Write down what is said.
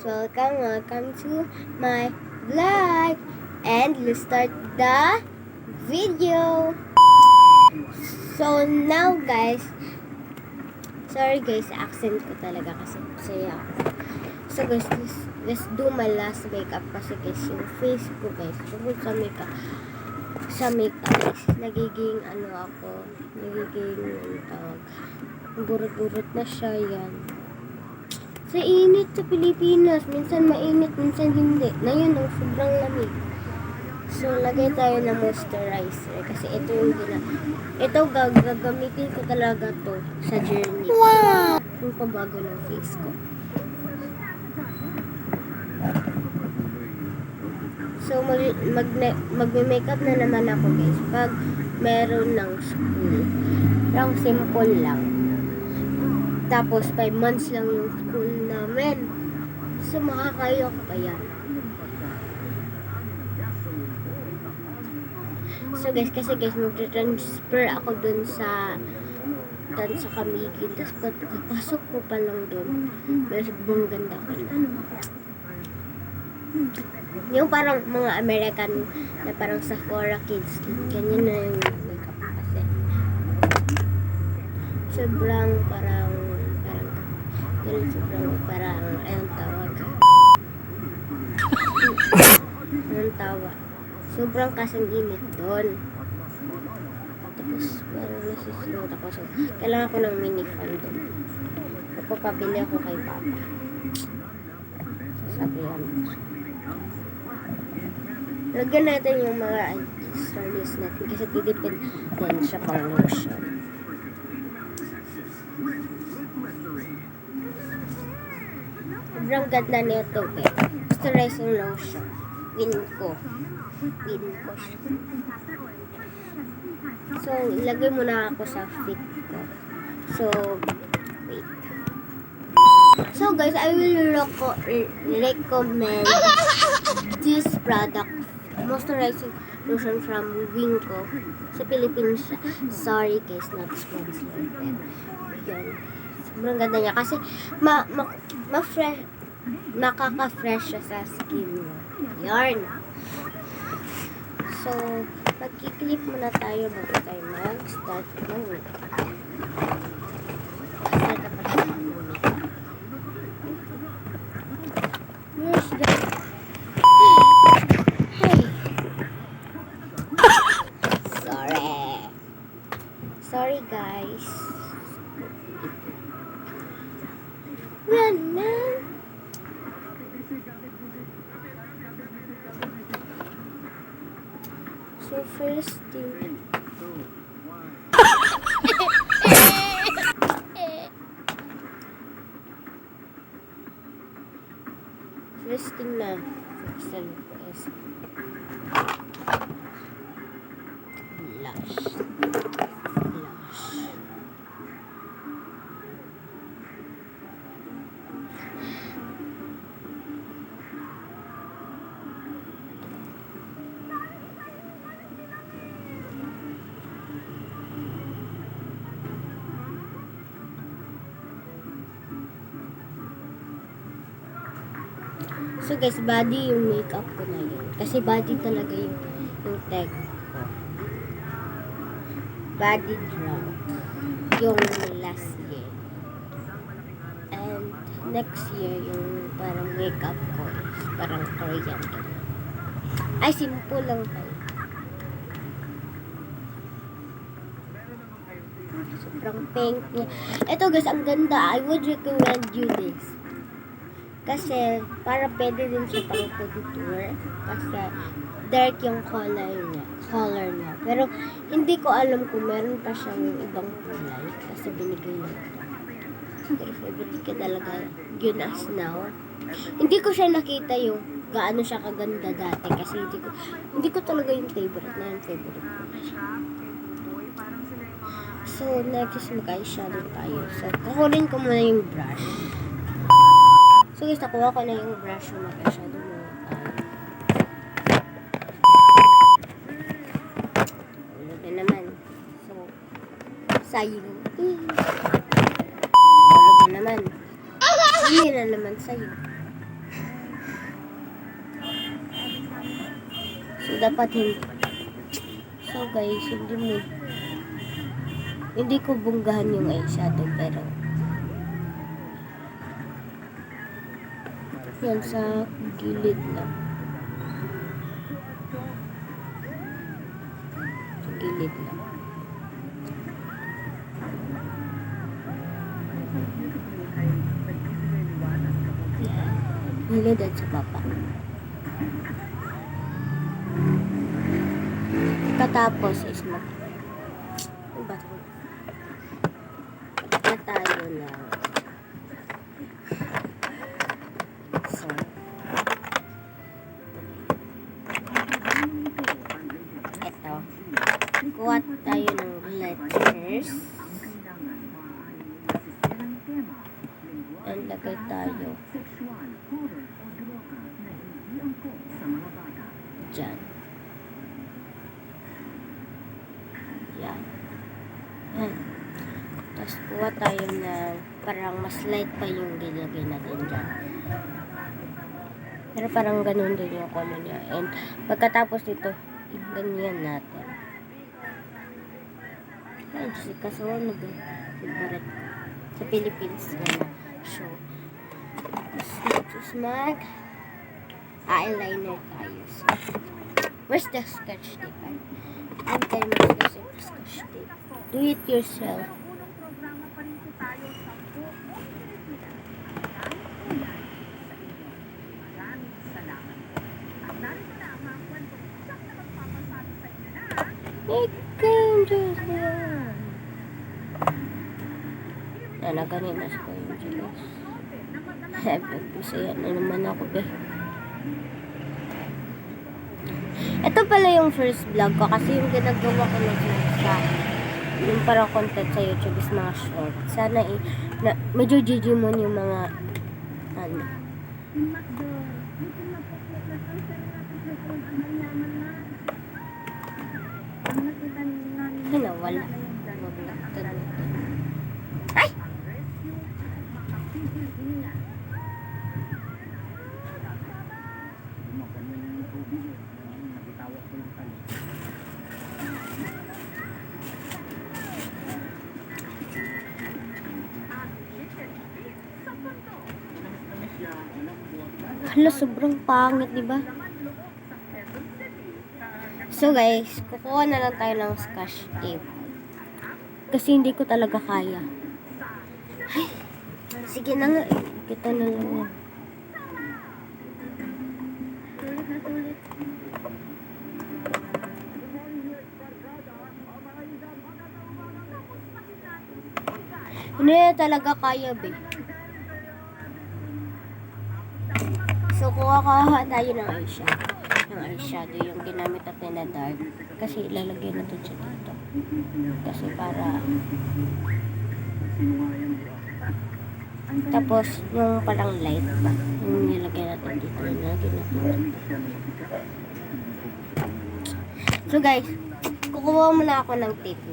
welcome to my vlog. And let's start the video. So now guys, sorry guys, accent ko talaga kasi masaya ako. So guys, let's do my last makeup kasi guys, yung face ko guys, tungkol sa makeup guys, nagiging burot-burot na siya yan. Sa init sa Pilipinas, minsan mainit, minsan hindi. Ngayon, sobrang lamig. So, lagay tayo ng moisturizer. Kasi ito yung gagamitin ko talaga to sa journey. Wow! Yung pabago ng face ko. So, magme-makeup na naman ako guys. Pag meron ng school. Lang simple lang. Tapos, 5 months lang yung school namin. So, makakayok pa yan. So, guys, kasi guys, mag-transfer ako dun sa Camiguin. Tapos, pagpasok ko pa lang dun, may sobrang ganda ko na. Yung parang mga American na parang Sephora Kids. Ganyan na yung makeup kasi. Sobrang ayun tawag. Sobrang kasing init doon. Tapos, parang nasusunod ako. So, kailangan ko ng mini fan doon. Papapabili ako kay Papa. Sasabihan ko siya. Lagyan natin yung mga accessories natin kasi tidipin din siya pang lotion. Sobrang ganda nito eh. Moisturizing lotion. Win ko siya. So, ilagay muna ako sa fit ko. So, wait. So, guys, I will recommend this product. Moisturizing lotion from Winco. Sa Philippines siya. Sorry guys, not sponsored. Yun. Sobrang ganda niya. Kasi, ma-fresh. Nakaka-fresh siya sa skin mo. Yarn. So, magki-clip muna tayo bago tayo mag-start ng makeup. Where's the... Hey! Sorry guys. Run, man! So first thing, na first thing is blush. So guys, body yung makeup ko na yun. Kasi body talaga yung tag ko. Body drop. Yung last year. And next year, yung parang makeup ko is parang Korean. Ay, simple lang tayo. Sobrang pink niya. Ito guys, ang ganda. I would recommend you this. Kasi, para pwede din siya pang contour. Kasi, dark yung color niya. Pero, hindi ko alam kung meron pa siyang ibang kulay. Kasi, binigay na ito. Pero, favorite ko talaga yun as now. Hindi ko siya nakita yung gaano siya kaganda dati. Kasi, hindi ko talaga yung favorite na yung favorite ko na siya. So, next is mag-eyeshadow tayo. So, kukunin ko muna yung brush. So guys, nakuha ko na yung brush yung mag-eyeshadow mo. Ulo na naman. So, sayang. Ulo na naman. Hindi na naman sayang. dapat hindi. So guys, hindi ko bunggahan yung eyeshadow, pero yan sa gilid lang. Sa gilid lang. Yan. Gilid at sa baba. Katapos is ano ba ito? Na tayo na. So, ito. Kuha tayo ng letters. And lagay tayo dyan. Yan. Yan. Tapos kuha tayo ng parang mas light pa yung gilagay natin dyan. Pero parang ganun din yung color niya. And pagkatapos nito, ganyan natin. Ay, Jessica, so ano ba? Favorite ko. Sa Philippines na show. Tapos eyeliner tayo. So, where's the sketch tape? I'm tayo sketch tape. Do it yourself. Naganin na sa yung Diyos. Pagpusaya na naman ako, be. Ito pala yung first vlog ko kasi yung ginagawa ko na sa yung parang content sa YouTube is mga short. Sana medyo Digimon yung mga ano. Wala. Ay! Hala, sobrang pangit, diba? So guys, kukuha na lang tayo ng scotch tape. Kasi hindi ko talaga kaya. Ay, sige na nga. Kita na lang yan. Hindi na talaga kaya, be. So, kuha tayo ng eyeshadow. Yung ginamit natin na dark. Kasi ilalagay natin siya dito. Kasi para tapos yung parang light pa yung nilagay natin dito. So guys, kukuha muna ako ng tape.